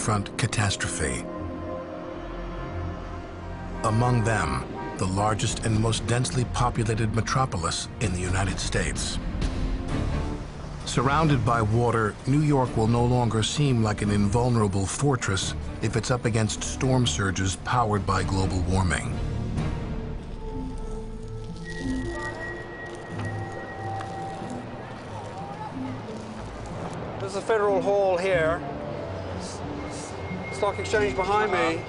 beachfront catastrophe. Among them, the largest and most densely populated metropolis in the United States. Surrounded by water, New York will no longer seem like an invulnerable fortress if it's up against storm surges powered by global warming. There's a Federal Hall here. Stock Exchange behind me.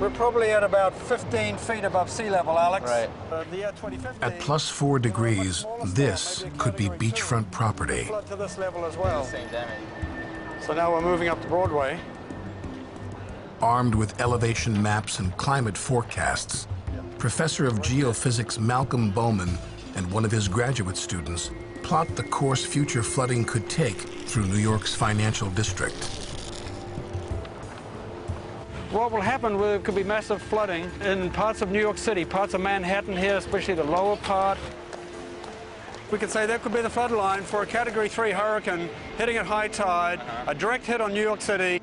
We're probably at about 15 feet above sea level, Alex. Right. The year 2050, At +4 degrees, this could be beachfront property. flood to this level as well. Same damage. So now we're moving up to Broadway. Armed with elevation maps and climate forecasts, Professor of Geophysics Malcolm Bowman and one of his graduate students plot the course future flooding could take through New York's financial district. What will happen, there could be massive flooding in parts of New York City, parts of Manhattan here, especially the lower part. We could say that could be the flood line for a Category 3 hurricane hitting at high tide, a direct hit on New York City.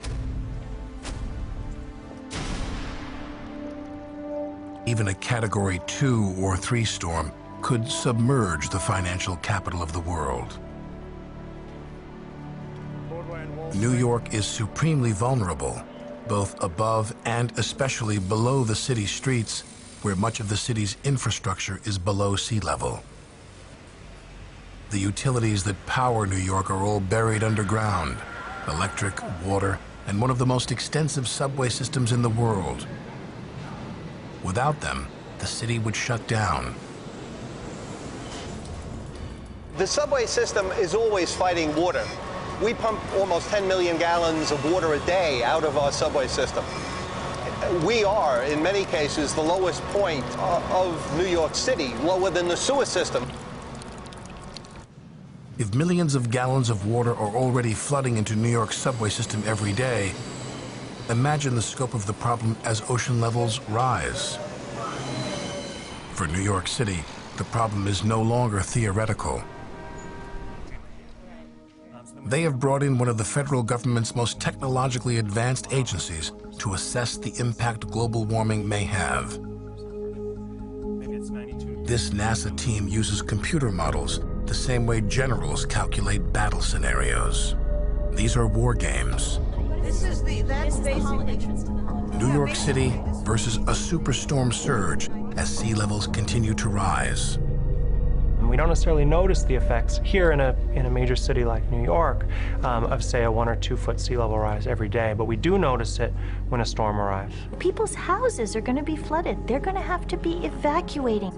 Even a Category 2 or 3 storm could submerge the financial capital of the world. New York is supremely vulnerable, both above and especially below the city streets, where much of the city's infrastructure is below sea level. The utilities that power New York are all buried underground: electric, water, and one of the most extensive subway systems in the world. Without them, the city would shut down. The subway system is always fighting water. We pump almost 10 million gallons of water a day out of our subway system. We are, in many cases, the lowest point of New York City, lower than the sewer system. If millions of gallons of water are already flooding into New York's subway system every day, imagine the scope of the problem as ocean levels rise. For New York City, the problem is no longer theoretical. They have brought in one of the federal government's most technologically advanced agencies to assess the impact global warming may have. This NASA team uses computer models the same way generals calculate battle scenarios. These are war games. That's basically New York City versus a superstorm surge as sea levels continue to rise. We don't necessarily notice the effects here in a major city like New York of, say, a 1 or 2 foot sea level rise every day, but we do notice it when a storm arrives. people's houses are going to be flooded. They're going to have to be evacuating.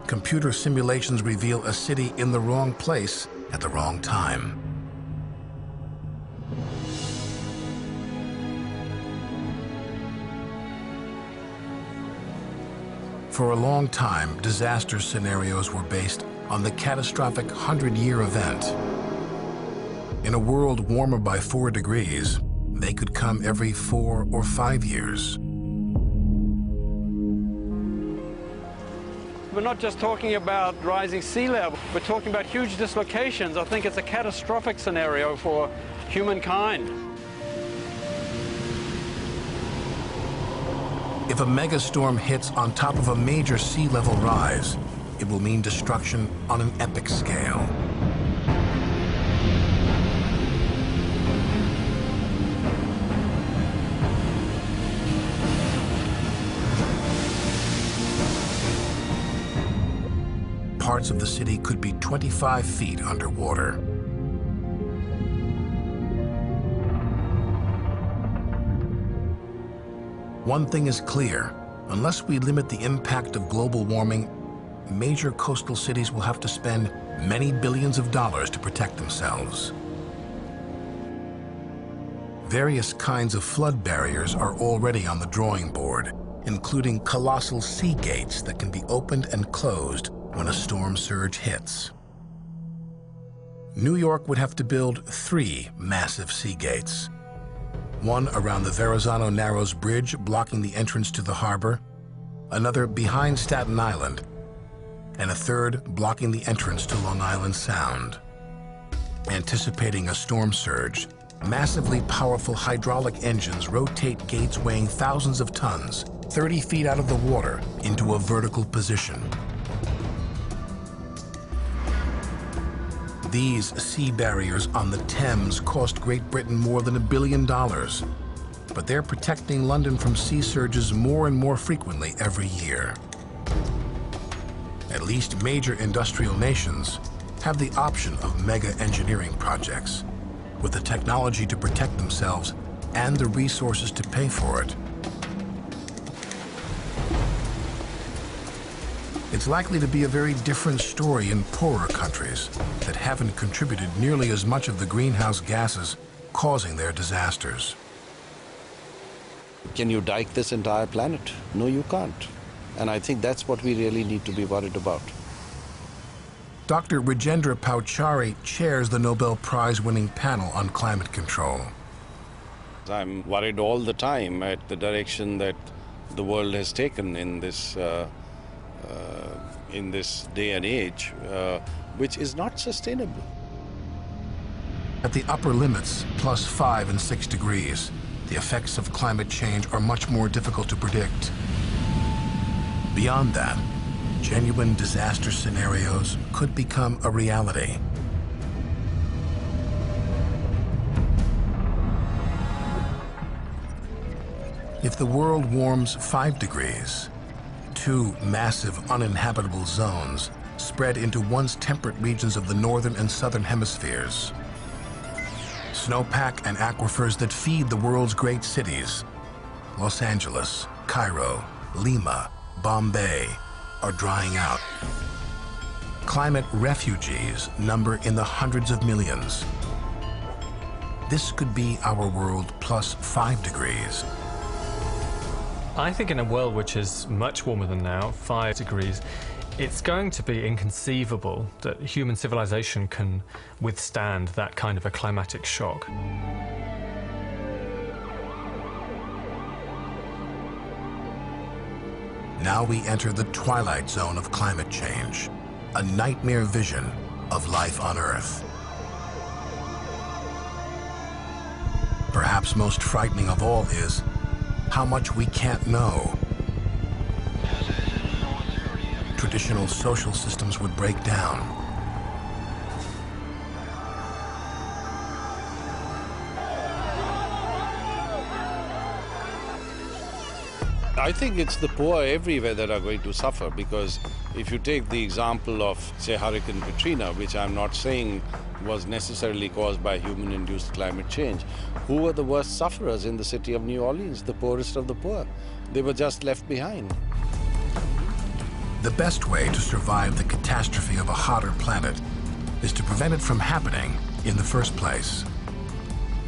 Computer simulations reveal a city in the wrong place at the wrong time. For a long time, disaster scenarios were based on the catastrophic 100-year event. In a world warmer by 4 degrees, they could come every 4 or 5 years. We're not just talking about rising sea level, we're talking about huge dislocations. I think it's a catastrophic scenario for humankind. If a megastorm hits on top of a major sea level rise, it will mean destruction on an epic scale. Parts of the city could be 25 feet underwater. One thing is clear: unless we limit the impact of global warming, major coastal cities will have to spend many billions of dollars to protect themselves. Various kinds of flood barriers are already on the drawing board, including colossal sea gates that can be opened and closed when a storm surge hits. New York would have to build 3 massive sea gates. One around the Verrazano Narrows Bridge, blocking the entrance to the harbor, another behind Staten Island, and a third blocking the entrance to Long Island Sound. Anticipating a storm surge, Massively powerful hydraulic engines rotate gates weighing thousands of tons, 30 feet out of the water, into a vertical position. These sea barriers on the Thames cost Great Britain more than $1 billion. But they're protecting London from sea surges more and more frequently every year. At least major industrial nations have the option of mega engineering projects, with the technology to protect themselves and the resources to pay for it. It's likely to be a very different story in poorer countries that haven't contributed nearly as much of the greenhouse gases causing their disasters. Can you dike this entire planet? No, you can't. And I think that's what we really need to be worried about. Dr. Rajendra Pauchari chairs the Nobel Prize-winning panel on climate control. I'm worried all the time at the direction that the world has taken in this day and age, which is not sustainable. At the upper limits, +5 and 6 degrees, the effects of climate change are much more difficult to predict. Beyond that, genuine disaster scenarios could become a reality. If the world warms 5 degrees, 2 massive uninhabitable zones spread into once temperate regions of the northern and southern hemispheres. Snowpack and aquifers that feed the world's great cities, Los Angeles, Cairo, Lima, Bombay, are drying out. Climate refugees number in the hundreds of millions. This could be our world +5 degrees. I think in a world which is much warmer than now, 5 degrees, it's going to be inconceivable that human civilization can withstand that kind of a climatic shock. Now we enter the twilight zone of climate change, a nightmare vision of life on Earth. Perhaps most frightening of all is how much we can't know. Traditional social systems would break down. I think it's the poor everywhere that are going to suffer, because if you take the example of, say, Hurricane Katrina, which I'm not saying was necessarily caused by human-induced climate change, who were the worst sufferers in the city of New Orleans? The poorest of the poor. They were just left behind. The best way to survive the catastrophe of a hotter planet is to prevent it from happening in the first place.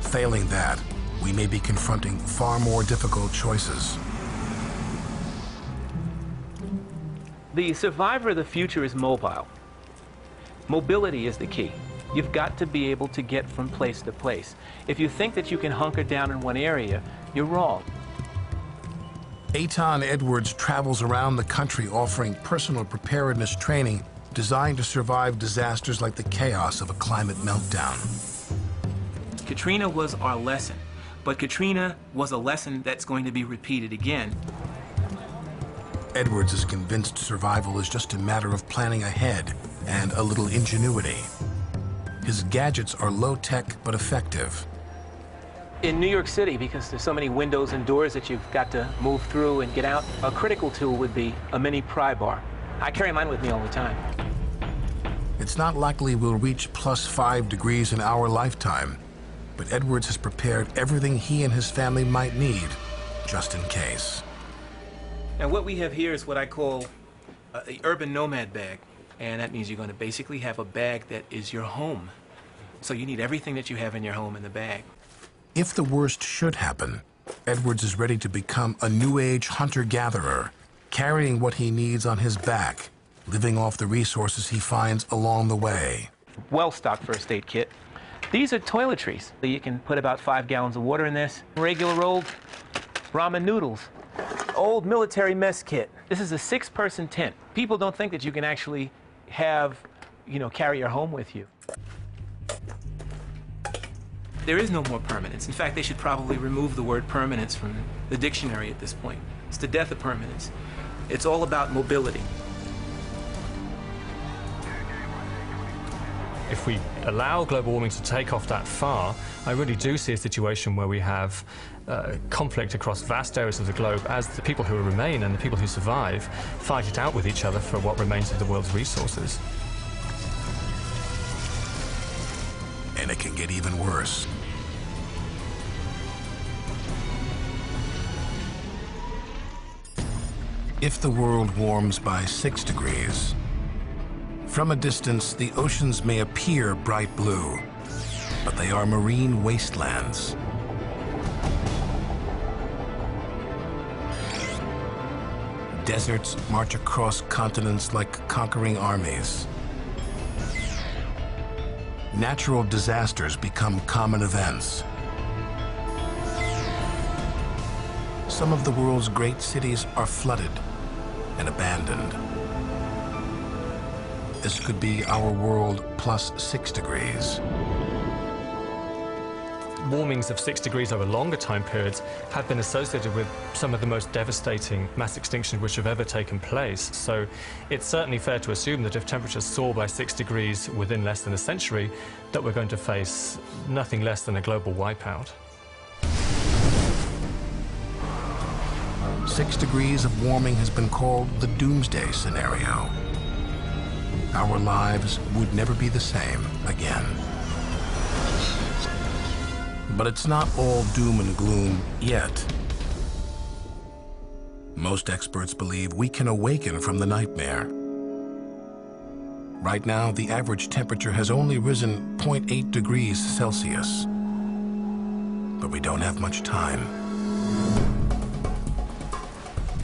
Failing that, we may be confronting far more difficult choices. The survivor of the future is mobile. Mobility is the key. You've got to be able to get from place to place. If you think that you can hunker down in one area, you're wrong. Eitan Edwards travels around the country offering personal preparedness training designed to survive disasters like the chaos of a climate meltdown. Katrina was our lesson, but Katrina was a lesson that's going to be repeated again. Edwards is convinced survival is just a matter of planning ahead and a little ingenuity. His gadgets are low-tech but effective. In New York City, because there's so many windows and doors that you've got to move through and get out, a critical tool would be a mini pry bar. I carry mine with me all the time. It's not likely we'll reach +5 degrees in our lifetime, but Edwards has prepared everything he and his family might need, just in case. And what we have here is what I call the urban nomad bag. And that means you're going to basically have a bag that is your home. So you need everything that you have in your home in the bag. If the worst should happen, Edwards is ready to become a New Age hunter-gatherer, carrying what he needs on his back, living off the resources he finds along the way. Well-stocked first aid kit. These are toiletries. You can put about 5 gallons of water in this. Regular old ramen noodles. Old military mess kit. This is a 6-person tent. People don't think that you can actually have, carry your home with you. There is no more permanence. In fact, they should probably remove the word permanence from the dictionary at this point. It's the death of permanence. It's all about mobility. If we allow global warming to take off that far, I really do see a situation where we have conflict across vast areas of the globe as the people who remain and the people who survive fight it out with each other for what remains of the world's resources. And it can get even worse. If the world warms by 6 degrees, from a distance, the oceans may appear bright blue, but they are marine wastelands. Deserts march across continents like conquering armies. Natural disasters become common events. Some of the world's great cities are flooded and abandoned. This could be our world plus 6 degrees. Warmings of 6 degrees over longer time periods have been associated with some of the most devastating mass extinctions which have ever taken place. So it's certainly fair to assume that if temperatures soar by 6 degrees within less than a century, that we're going to face nothing less than a global wipeout. 6 degrees of warming has been called the doomsday scenario. Our lives would never be the same again. But it's not all doom and gloom yet. Most experts believe we can awaken from the nightmare. Right now, the average temperature has only risen 0.8 degrees Celsius. But we don't have much time.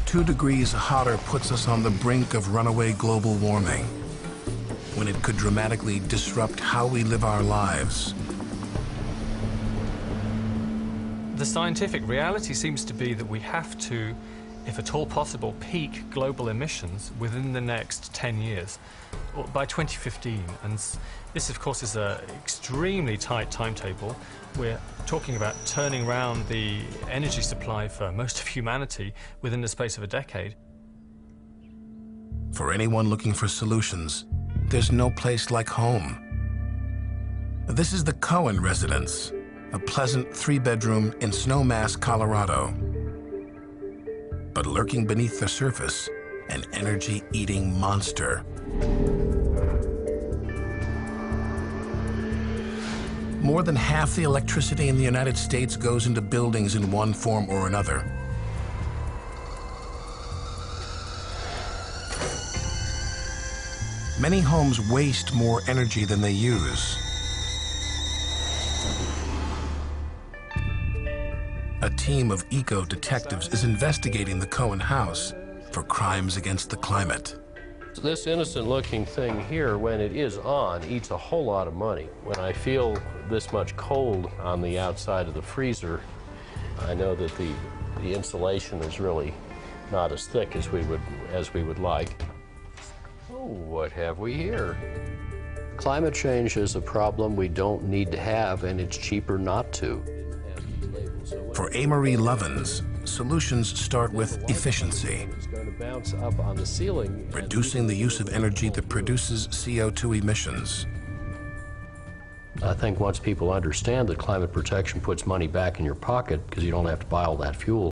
2 degrees hotter puts us on the brink of runaway global warming, when it could dramatically disrupt how we live our lives. The scientific reality seems to be that we have to, if at all possible, peak global emissions within the next 10 years, or by 2015. And this, of course, is an extremely tight timetable. We're talking about turning around the energy supply for most of humanity within the space of a decade. For anyone looking for solutions, there's no place like home. This is the Cohen residence, a pleasant 3-bedroom in Snowmass, Colorado. But lurking beneath the surface, an energy-eating monster. More than half the electricity in the United States goes into buildings in one form or another. Many homes waste more energy than they use. A team of eco-detectives is investigating the Cohen house for crimes against the climate. This innocent-looking thing here, when it is on, eats a whole lot of money. When I feel this much cold on the outside of the freezer, I know that the insulation is really not as thick as we would like. Oh, what have we here? Climate change is a problem we don't need to have, and it's cheaper not to. For Amory Lovins, solutions start with efficiency. Bounce up on the ceiling, reducing the use of energy that produces CO2 emissions. I think once people understand that climate protection puts money back in your pocket because you don't have to buy all that fuel,